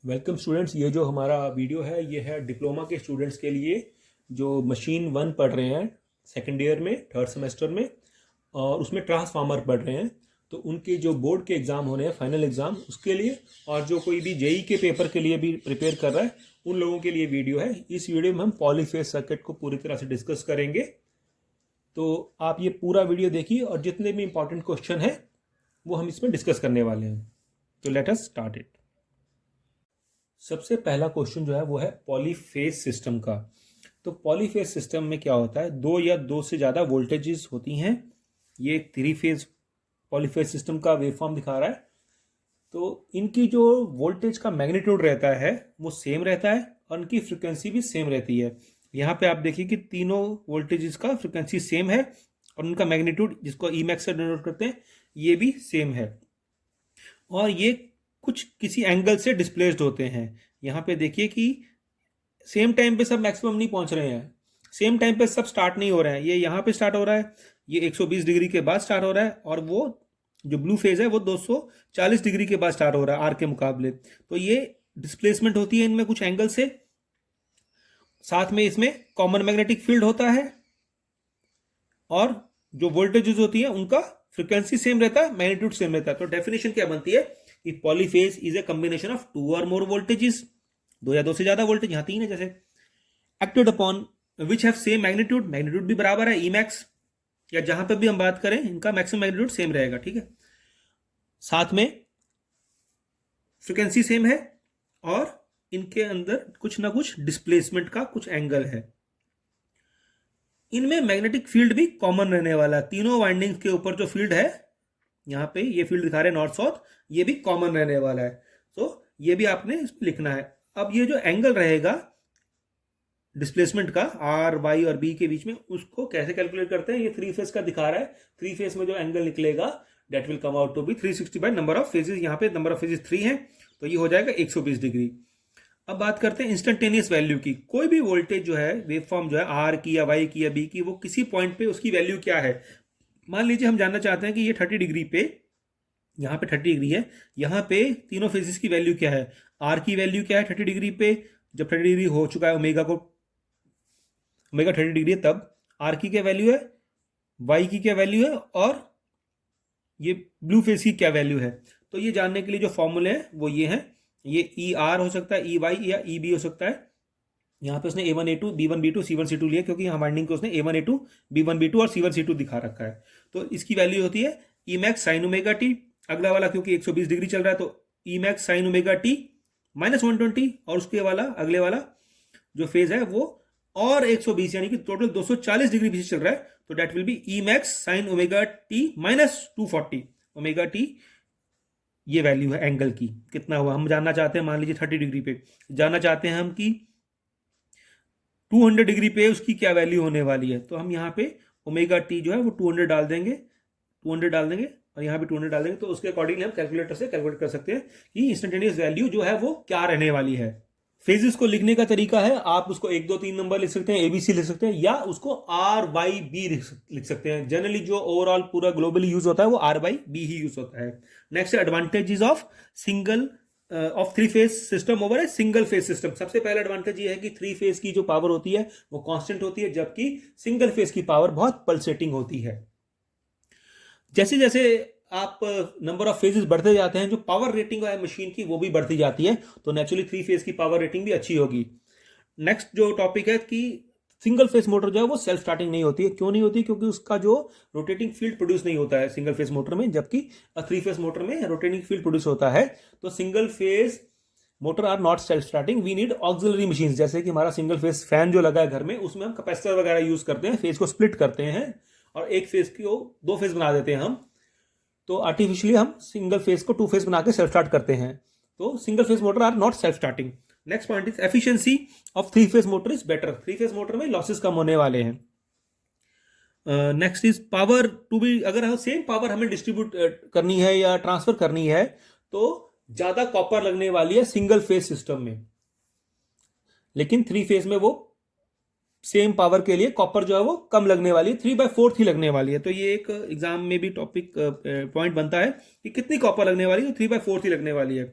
Welcome students, ये जो हमारा वीडियो है ये है डिप्लोमा के स्टूडेंट्स के लिए जो मशीन 1 पढ़ रहे हैं सेकेंड ईयर में, थर्ड सेमेस्टर में, और उसमें ट्रांसफार्मर पढ़ रहे हैं। तो उनके जो बोर्ड के एग्ज़ाम होने हैं, फाइनल एग्ज़ाम, उसके लिए, और जो कोई भी जेई के पेपर के लिए भी प्रिपेयर कर रहा है, उन लोगों के लिए वीडियो है। इस वीडियो में हम पॉलीफेज सर्किट को पूरी तरह से डिस्कस करेंगे। तो आप ये पूरा वीडियो देखिए और जितने भी इंपॉर्टेंट क्वेश्चन हैं वो हम इसमें डिस्कस करने वाले हैं। तो लेट अस स्टार्ट इट। सबसे पहला क्वेश्चन जो है वो है पॉलीफेज सिस्टम का। तो पॉलीफेज सिस्टम में क्या होता है, दो या दो से ज़्यादा वोल्टेजेस होती हैं। ये एक थ्री फेज पॉलीफेज सिस्टम का वेवफॉर्म दिखा रहा है। तो इनकी जो वोल्टेज का मैग्नीट्यूड रहता है वो सेम रहता है और इनकी फ्रिक्वेंसी भी सेम रहती है। यहाँ पे आप देखिए कि तीनों वोल्टेजेस का फ्रिक्वेंसी सेम है और उनका मैग्नीट्यूड, जिसको ई मैक्स से डिनोट करते हैं, ये भी सेम है। और ये कुछ किसी एंगल से डिस्प्लेस्ड होते हैं। यहाँ पे देखिए कि सेम टाइम पे सब मैक्सिमम नहीं पहुंच रहे हैं, सेम टाइम पे सब स्टार्ट नहीं हो रहे हैं। ये यहाँ पे स्टार्ट हो रहा है, ये 120 डिग्री के बाद स्टार्ट हो रहा है, और वो जो ब्लू फेज है वो 240 डिग्री के बाद स्टार्ट हो रहा है आर के मुकाबले। तो ये डिस्प्लेसमेंट होती है इनमें कुछ एंगल से। साथ में इसमें कॉमन मैग्नेटिक फील्ड होता है और जो वोल्टेजेस होती है उनका फ्रिक्वेंसी सेम रहता है, मैग्नीट्यूड सेम रहता है। तो डेफिनेशन क्या बनती है कि polyphase is a combination of two or more voltages, दो या दो से ज्यादा वोल्टेज, यहां तीन है जैसे, acted upon which have same magnitude, magnitude भी बराबर है, ई मैक्स, या जहां पर भी हम बात करें इनका मैक्सिमम मैग्नीट्यूड सेम रहेगा, ठीक है। साथ में फ्रिक्वेंसी सेम है और इनके अंदर कुछ ना कुछ डिस्प्लेसमेंट का कुछ एंगल है। इनमें मैग्नेटिक फील्ड भी कॉमन रहने वाला है। तीनों वाइंडिंग्स के ऊपर जो फील्ड है, यहाँ पे ये फील्ड दिखा रहे हैं नॉर्थ साउथ, ये भी कॉमन रहने वाला है। तो ये भी आपने इसमें लिखना है। अब ये जो एंगल रहेगा डिस्प्लेसमेंट का आर वाई और बी के बीच में, उसको कैसे कैलकुलेट करते हैं, ये थ्री फेज का दिखा रहा है। थ्री फेज में जो एंगल निकलेगा that will come out to be 360 by number of phases. यहाँ पे नंबर ऑफ फेजेस 3 है, तो ये हो जाएगा 120 डिग्री। अब बात करते हैं इंस्टेंटेनियस वैल्यू की। कोई भी वोल्टेज जो है, वेव फॉर्म जो है आर की या वाई की या बी की, वो किसी पॉइंट पे उसकी वैल्यू क्या है। मान लीजिए हम जानना चाहते हैं कि ये 30 डिग्री पे, यहाँ पे 30 डिग्री है, यहाँ पे तीनों फेजेस की वैल्यू क्या है। आर की वैल्यू क्या है 30 डिग्री पे, जब 30 डिग्री हो चुका है ओमेगा 30 डिग्री है, तब आर की क्या वैल्यू है, वाई की क्या वैल्यू है, और ये ब्लू फेज की क्या वैल्यू है। तो ये जानने के लिए जो फॉर्मूले हैं वो ये हैं। ये ई आर हो सकता है, ई वाई या ई बी हो सकता है। यहाँ पे उसने A1 A2 B1 B2 C1 C2 लिया, क्योंकि यहाँ वाइंडिंग को उसने A1 A2 B1 B2 और C1 C2 दिखा रखा है। तो इसकी वैल्यू होती है E max sine omega T. अगला वाला क्योंकि 120 डिग्री चल रहा है, तो E max sine omega T minus 120, और उसके वाला अगले वाला जो फेज है वो और 120, यानी कि टोटल 240 डिग्री पीछे चल रहा है। तो that will be E max sine omega T minus 240 omega t. ये वैल्यू है एंगल की, कितना हुआ हम जानना चाहते हैं। मान लीजिए 30 डिग्री पे जानना चाहते हैं हम कि 200 डिग्री पे उसकी क्या वैल्यू होने वाली है। तो हम यहाँ पे ओमेगा टी जो है वो 200 डाल देंगे, 200 डाल देंगे, और यहाँ पे 200 डाल देंगे। तो उसके अकॉर्डिंगली हम कैलकुलेटर से कैलकुलेट कर सकते हैं कि इंस्टेंटेनियस वैल्यू जो है वो क्या रहने वाली है। फेजेस को लिखने का तरीका है, आप उसको 1 2 3 नंबर लिख सकते हैं, एबीसी लिख सकते हैं, या उसको आर वाई बी लिख सकते हैं। जनरली जो ओवरऑल पूरा ग्लोबली यूज होता है वो आर वाई बी ही यूज होता है। Next advantages of single of three phase system over a single phase system. सबसे पहला एडवांटेज ये है कि थ्री फेज की जो पावर होती है वो कांस्टेंट होती है, जबकि सिंगल फेज की पावर बहुत पल्सेटिंग होती है। जैसे जैसे आप नंबर ऑफ फेजेस बढ़ते जाते हैं, जो पावर रेटिंग है मशीन की वो भी बढ़ती जाती है, तो नेचुरली थ्री फेज की पावर रेटिंग भी अच्छी होगी। नेक्स्ट जो टॉपिक है कि सिंगल फेज मोटर जो है वो सेल्फ स्टार्टिंग नहीं होती है। क्यों नहीं होती? क्योंकि उसका जो रोटेटिंग फील्ड प्रोड्यूस नहीं होता है सिंगल फेज मोटर में, जबकि थ्री फेज मोटर में रोटेटिंग फील्ड प्रोड्यूस होता है। तो single phase motor are not self starting, we need auxiliary machine. जैसे कि हमारा सिंगल फेज फैन जो लगा है घर में, उसमें हम कैपेसिटर वगैरह यूज करते हैं, फेज को स्प्लिट करते हैं और एक फेज को दो फेज बना देते हैं हम। तो आर्टिफिशियली हम सिंगल फेज को टू फेज बना के सेल्फ स्टार्ट करते हैं। तो single phase motor are not self starting. Next point is efficiency of three phase motor is better. Three phase motor में लॉसेस कम होने वाले हैं। Next is power to be, अगर सेम पावर हमें डिस्ट्रीब्यूट करनी है या ट्रांसफर करनी है तो ज्यादा कॉपर लगने वाली है सिंगल फेज सिस्टम में, लेकिन थ्री फेज में वो सेम पावर के लिए कॉपर जो है वो कम लगने वाली है, 3/4 ही लगने वाली है। तो ये एक एग्जाम में भी टॉपिक पॉइंट बनता है कि कितनी कॉपर लगने वाली है, तो 3/4 ही लगने वाली है।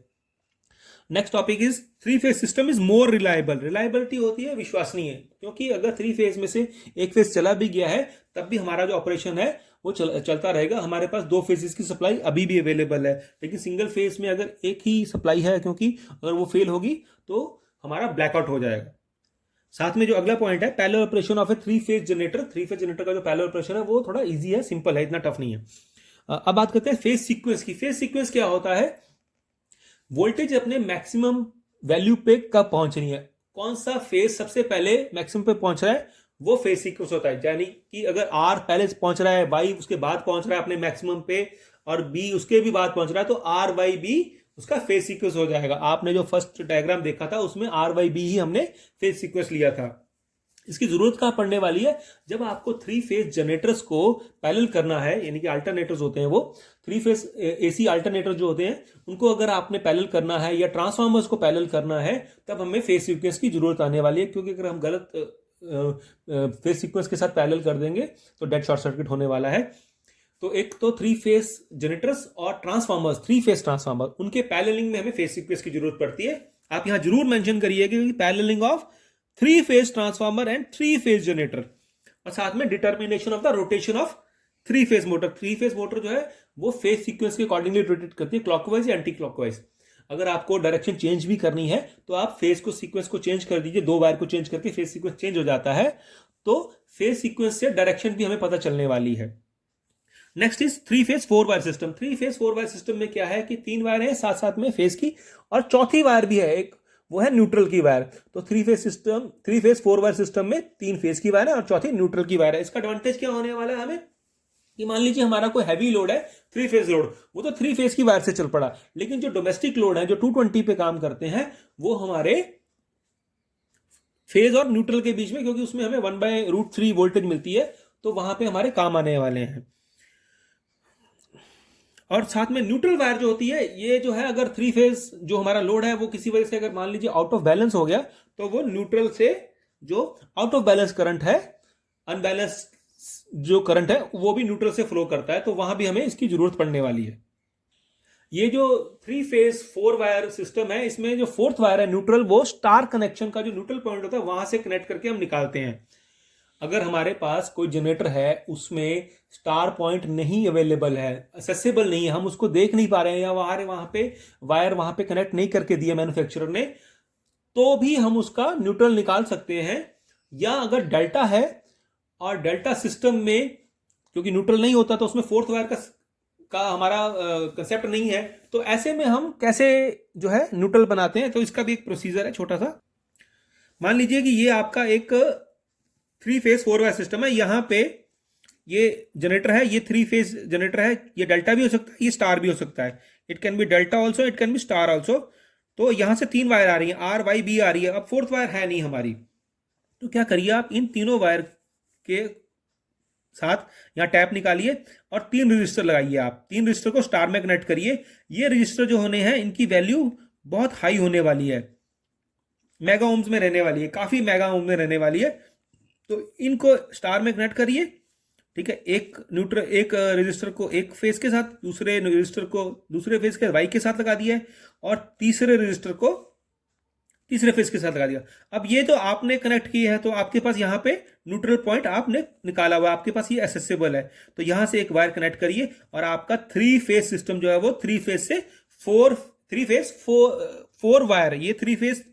Next topic is three phase system is more reliable. Reliability होती है विश्वसनीय, क्योंकि अगर थ्री फेज में से एक फेज चला भी गया है तब भी हमारा जो ऑपरेशन है वो चलता रहेगा। हमारे पास दो फेजेस की सप्लाई अभी भी अवेलेबल है, लेकिन सिंगल फेज में अगर एक ही सप्लाई है, क्योंकि अगर वो फेल होगी तो हमारा ब्लैकआउट हो जाएगा। साथ में जो अगला पॉइंट है, parallel operation of A three phase generator. Three phase generator का जो पैरेलल ऑपरेशन है वो थोड़ा इजी है, सिंपल है, इतना टफ नहीं है। अब बात करते हैं फेज सीक्वेंस की। फेज सीक्वेंस क्या होता है? वोल्टेज अपने मैक्सिमम वैल्यू पे कब पहुंचनी है, कौन सा फेज सबसे पहले मैक्सिमम पे पहुंच रहा है, वो फेज सीक्वेंस होता है। यानी कि अगर आर पहले पहुंच रहा है, वाई उसके बाद पहुंच रहा है अपने मैक्सिमम पे, और बी उसके भी बाद पहुंच रहा है, तो आर वाई बी उसका फेज सीक्वेंस हो जाएगा। आपने जो फर्स्ट डायग्राम देखा था उसमें आर वाई बी ही हमने फेज सीक्वेंस लिया था। इसकी जरूरत कहां पड़ने वाली है? जब आपको थ्री फेज जनरेटर्स को पैरेलल करना है, यानी कि अल्टरनेटर्स होते हैं वो थ्री फेज एसी अल्टरनेटर जो होते हैं, उनको अगर आपने पैरेलल करना है या ट्रांसफार्मर्स को पैरेलल करना है, तब हमें फेज सीक्वेंस की जरूरत आने वाली है। क्योंकि अगर हम गलत फेज सीक्वेंस के साथ पैरेलल कर देंगे तो डेड शॉर्ट सर्किट होने वाला है। तो एक तो थ्री फेज जनरेटर्स और ट्रांसफार्मर्स, थ्री फेज ट्रांसफार्मर, उनके पैरेललिंग में हमें फेज सीक्वेंस की जरूरत पड़ती है। आप यहां जरूर मेंशन करिए कि paralleling of three phase transformer and three phase generator, और साथ में determination of the rotation of three phase motor. Three phase motor जो है वो फेज सीक्वेंस के अकॉर्डिंगली रोटेट करती है, क्लॉकवाइज या एंटी क्लॉकवाइज। अगर आपको डायरेक्शन चेंज भी करनी है तो आप फेज को सीक्वेंस को चेंज कर दीजिए, दो वायर को चेंज करके फेज सीक्वेंस चेंज हो जाता है। तो फेज सीक्वेंस से डायरेक्शन भी हमें पता चलने वाली है। Next is three phase four wire system. Three phase four wire system में क्या है कि तीन वायर है साथ साथ में फेज की, और चौथी वायर भी है एक, वो है न्यूट्रल की वायर। तो three phase system, three phase four wire system में तीन फेज की वायर है और चौथी न्यूट्रल की वायर है। इसका एडवांटेज क्या होने वाला है हमें कि मान लीजिए हमारा कोई हैवी लोड है, थ्री फेज लोड, वो तो थ्री फेज की वायर से चल पड़ा, लेकिन जो डोमेस्टिक लोड है जो 220 पे काम करते हैं वो हमारे फेज और न्यूट्रल के बीच में, क्योंकि उसमें हमें 1/√3 वोल्टेज मिलती है, तो वहां पे हमारे काम आने वाले हैं। और साथ में न्यूट्रल वायर जो होती है, ये जो है अगर थ्री फेज जो हमारा लोड है वो किसी वजह से अगर मान लीजिए आउट ऑफ बैलेंस हो गया, तो वो न्यूट्रल से जो आउट ऑफ बैलेंस करंट है, अनबैलेंस जो करंट है, वो भी न्यूट्रल से फ्लो करता है, तो वहां भी हमें इसकी जरूरत पड़ने वाली है। ये जो three phase four wire system है, इसमें जो फोर्थ वायर है न्यूट्रल, वो स्टार कनेक्शन का जो न्यूट्रल पॉइंट होता है वहां से कनेक्ट करके हम निकालते हैं। अगर हमारे पास कोई जनरेटर है उसमें स्टार पॉइंट नहीं अवेलेबल है, एक्सेसिबल नहीं है, हम उसको देख नहीं पा रहे हैं, या वहां पे वायर वहां पे कनेक्ट नहीं करके दिया मैन्युफैक्चरर ने, तो भी हम उसका न्यूट्रल निकाल सकते हैं। या अगर डेल्टा है और डेल्टा सिस्टम में क्योंकि न्यूट्रल नहीं होता तो उसमें फोर्थ वायर का हमारा कंसेप्ट नहीं है, तो ऐसे में हम कैसे जो है न्यूट्रल बनाते हैं, तो इसका भी एक प्रोसीजर है छोटा सा। मान लीजिए कि ये आपका एक three phase four wire system है, यहां पे ये जनरेटर है, ये थ्री फेज जनरेटर है, ये डेल्टा भी हो सकता है, ये स्टार भी हो सकता है, it can be delta also, it can be star also. तो यहां से तीन वायर आ रही है, आर वाई बी आ रही है, अब फोर्थ वायर है नहीं हमारी, तो क्या करिए आप इन तीनों वायर के साथ यहां टैप निकालिए और तीन रजिस्टर लगाइए। आप तीन रजिस्टर को स्टार में कनेक्ट करिए। ये रजिस्टर जो होने हैं इनकी वैल्यू बहुत हाई होने वाली है, मेगा ओम्स में रहने वाली है, काफी मेगा ओम में रहने वाली है। तो इनको स्टार में कनेक्ट करिए, ठीक है। एक न्यूट्रल, एक रजिस्टर को एक फेज के साथ, दूसरे रजिस्टर को दूसरे फेज के वाई के साथ लगा दिया है, और तीसरे रजिस्टर को तीसरे फेज के साथ लगा दिया। अब ये तो आपने कनेक्ट किया है, तो आपके पास यहाँ पे न्यूट्रल पॉइंट आपने निकाला हुआ है, आपके पास ये एक्सेसिबल है, तो यहां से एक वायर कनेक्ट करिए और आपका थ्री फेज सिस्टम जो है वो थ्री फेज से फोर वायर, ये three phase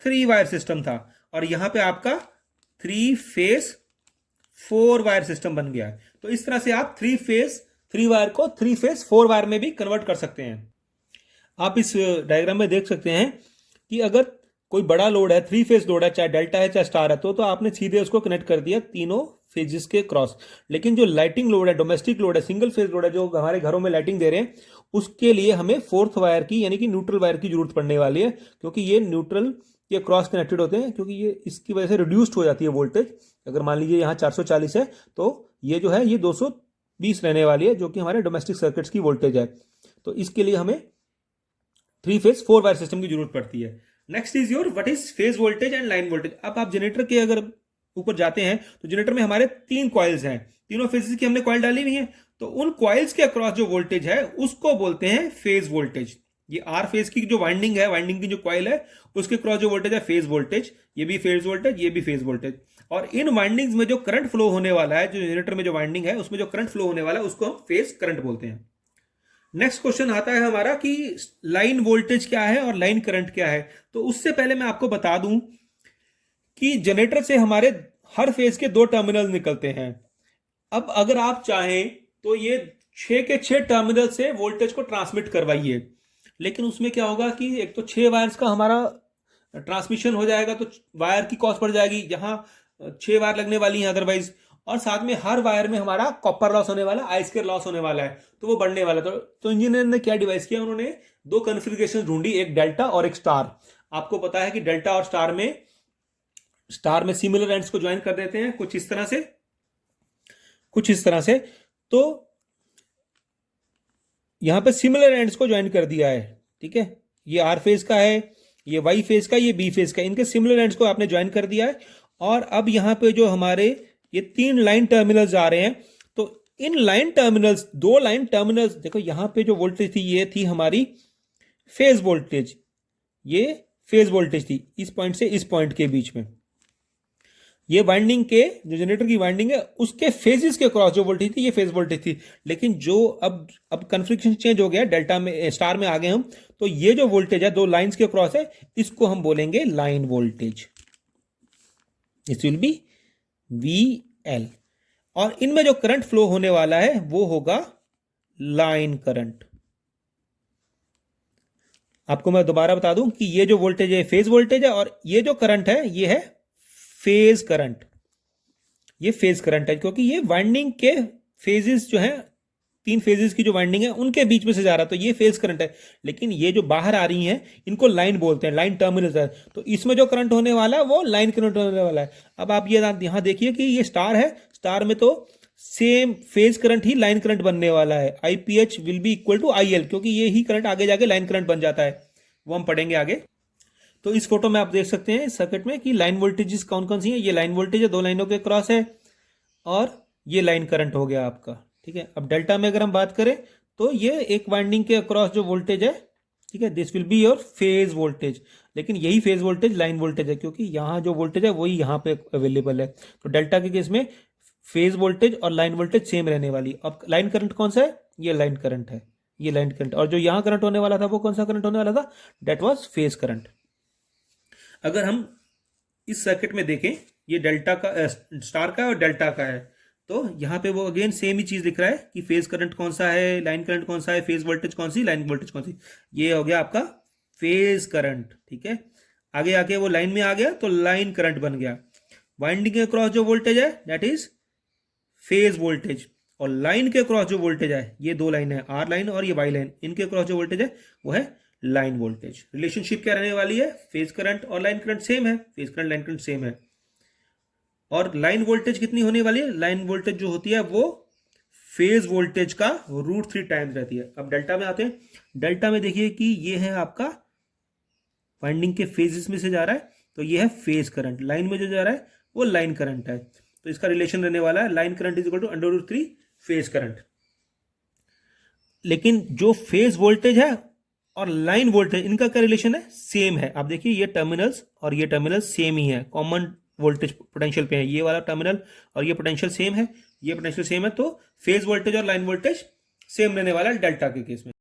three wire system था, और यहां पे आपका three phase four wire system बन गया है। तो इस तरह से आप थ्री फेज थ्री वायर को थ्री फेज फोर वायर में भी कन्वर्ट कर सकते हैं। आप इस डायग्राम में देख सकते हैं कि अगर कोई बड़ा लोड है, थ्री फेज लोड है, चाहे डेल्टा है चाहे स्टार है, तो आपने सीधे उसको कनेक्ट कर दिया तीनों फेजेस के क्रॉस। लेकिन जो लाइटिंग लोड है, डोमेस्टिक लोड है, सिंगल फेज लोड है, जो हमारे घरों में लाइटिंग दे रहे हैं, उसके लिए हमें फोर्थ वायर की यानी कि न्यूट्रल वायर की जरूरत पड़ने वाली है, क्योंकि ये न्यूट्रल ये क्रॉस कनेक्टेड होते हैं, क्योंकि ये इसकी वजह से रिड्यूस्ड हो जाती है वोल्टेज। अगर मान लीजिए यहाँ 440 है, तो ये जो है ये 220 रहने वाली है, जो कि हमारे डोमेस्टिक सर्किट्स की वोल्टेज है। तो इसके लिए हमें three phase four wire system की जरूरत पड़ती है। Next is your what is phase voltage and line voltage. अब आप जनरेटर के अगर ऊपर जाते हैं तो जनरेटर में हमारे तीन कॉइल्स हैं, तीनों फेजेस की हमने कॉइल डाली हुई है, तो उन कॉइल्स के अक्रॉस जो वोल्टेज है उसको बोलते हैं फेज वोल्टेज। ये आर फेज की जो वाइंडिंग है, वाइंडिंग की जो कॉइल है उसके क्रॉस जो वोल्टेज है फेज वोल्टेज, ये भी फेज वोल्टेज, ये भी फेज वोल्टेज। और इन वाइंडिंग्स में जो करंट फ्लो होने वाला है, जो जनरेटर में जो वाइंडिंग है उसमें जो करंट फ्लो होने वाला है उसको हम फेज करंट बोलते हैं। नेक्स्ट क्वेश्चन आता है हमारा कि लाइन वोल्टेज क्या है और लाइन करंट क्या है। तो उससे पहले मैं आपको बता दूं कि जनरेटर से हमारे हर फेज के 2 टर्मिनल निकलते हैं। अब अगर आप चाहें तो ये 6 के 6 टर्मिनल से वोल्टेज को ट्रांसमिट करवाइए, लेकिन उसमें क्या होगा कि एक तो 6 वायर्स का हमारा ट्रांसमिशन हो जाएगा, तो वायर की कॉस्ट बढ़ जाएगी, जहां 6 वायर लगने वाली हैं अदरवाइज, और साथ में हर वायर में हमारा कॉपर लॉस होने वाला है, आई स्क्वायर लॉस होने वाला है, तो वो बढ़ने वाला। तो इंजीनियर ने क्या डिवाइस किया, उन्होंने 2 कॉन्फ़िगरेशन ढूंढी, एक डेल्टा और एक स्टार। आपको पता है कि डेल्टा और स्टार में सिमिलर एंड्स को ज्वाइन कर देते हैं कुछ इस तरह से, कुछ इस तरह से। तो यहां पे सिमिलर एंड्स को ज्वाइन कर दिया है, ठीक है। ये आर फेज का है, ये वाई फेज का, ये बी फेज का, इनके सिमिलर एंड्स को आपने ज्वाइन कर दिया है। और अब यहां पे जो हमारे ये 3 लाइन टर्मिनल्स आ रहे हैं, तो in line terminals, 2 line terminals, देखो यहां पे जो वोल्टेज थी ये थी हमारी फेज वोल्टेज, ये फेज वोल्टेज थी इस पॉइंट से इस पॉइंट के बीच में। ये वाइंडिंग के जो जनरेटर की वाइंडिंग है उसके फेजेस के क्रॉस जो वोल्टेज थी ये फेज वोल्टेज थी। लेकिन जो अब कन्फिग्रेशन चेंज हो गया, डेल्टा में स्टार में आ गए हम, तो ये जो वोल्टेज है 2 लाइंस के क्रॉस है, इसको हम बोलेंगे line voltage. It will be VL। और इनमें जो करंट फ्लो होने वाला है वो होगा लाइन करंट। आपको मैं दोबारा बता दूं कि ये जो वोल्टेज है फेज वोल्टेज है, और ये जो करंट है ये है फेज करंट। ये फेज करंट है क्योंकि ये वाइंडिंग के फेजेस जो हैं, 3 फेजेस की जो वाइंडिंग है उनके बीच में से जा रहा है, तो ये फेज करंट है। लेकिन ये जो बाहर आ रही हैं इनको लाइन बोलते हैं, लाइन टर्मिनल है। तो इसमें जो करंट होने वाला है वो लाइन करंट होने वाला है। अब आप ये यहां देखिए कि ये स्टार है, स्टार में तो सेम फेज करंट ही लाइन करंट बनने वाला है। IPH will be equal to IL, क्योंकि ये ही करंट आगे जाके लाइन करंट बन जाता है, वो हम पढ़ेंगे आगे। तो इस फोटो में आप देख सकते हैं सर्किट में कि लाइन वोल्टेजेस कौन कौन सी है। ये लाइन वोल्टेज है, 2 लाइनों के क्रॉस है, और ये लाइन करंट हो गया आपका, ठीक है। अब डेल्टा में अगर हम बात करें तो ये एक वाइंडिंग के अक्रॉस जो वोल्टेज है, ठीक है, this will be your phase voltage. लेकिन यही फेज वोल्टेज लाइन वोल्टेज है, क्योंकि यहां जो वोल्टेज है वही यहां पे अवेलेबल है। तो डेल्टा के केस में फेज वोल्टेज और लाइन वोल्टेज सेम रहने वाली। अब लाइन करंट कौन सा है, ये लाइन करंट है, ये लाइन करंट। और जो यहां करंट होने वाला था वो कौन सा करंट होने वाला था, डेट वॉज फेज करंट। अगर हम इस सर्किट में देखें, ये डेल्टा का स्टार का और डेल्टा का है, तो यहां पे वो अगेन सेम ही चीज लिख रहा है कि फेज करंट कौन सा है, लाइन करंट कौन सा है, फेज वोल्टेज कौन सी, लाइन वोल्टेज कौन सी। ये हो गया आपका फेज करंट, ठीक है। आगे आके वो लाइन में आ गया तो लाइन करंट बन गया। वाइंडिंग के क्रॉस जो वोल्टेज है दैट इज फेज वोल्टेज, और लाइन के क्रॉस जो वोल्टेज है, ये 2 लाइन है, आर लाइन और ये वाई लाइन, इनके क्रॉस जो वोल्टेज है वो है लाइन वोल्टेज। रिलेशनशिप क्या रहने वाली है, फेज करंट और लाइन करंट सेम है, phase current line current same है। और लाइन वोल्टेज कितनी होने वाली है, लाइन वोल्टेज जो होती है वो फेज वोल्टेज का √3 टाइम्स रहती है। अब डेल्टा में आते हैं, डेल्टा में देखिए कि ये है आपका वाइंडिंग के फेजेस में से जा रहा है, तो ये है फेज करंट। लाइन में जो जा रहा है वो लाइन करंट है, तो इसका रिलेशन रहने वाला है line current is equal to √3 phase current. लेकिन जो फेज वोल्टेज है और लाइन वोल्टेज, इनका क्या रिलेशन है, सेम है। आप देखिए ये टर्मिनल्स और ये टर्मिनल सेम ही है, कॉमन वोल्टेज पोटेंशियल पे है, ये वाला टर्मिनल और ये पोटेंशियल सेम है, ये पोटेंशियल सेम है, तो फेज वोल्टेज और लाइन वोल्टेज सेम रहने वाला है डेल्टा के केस में।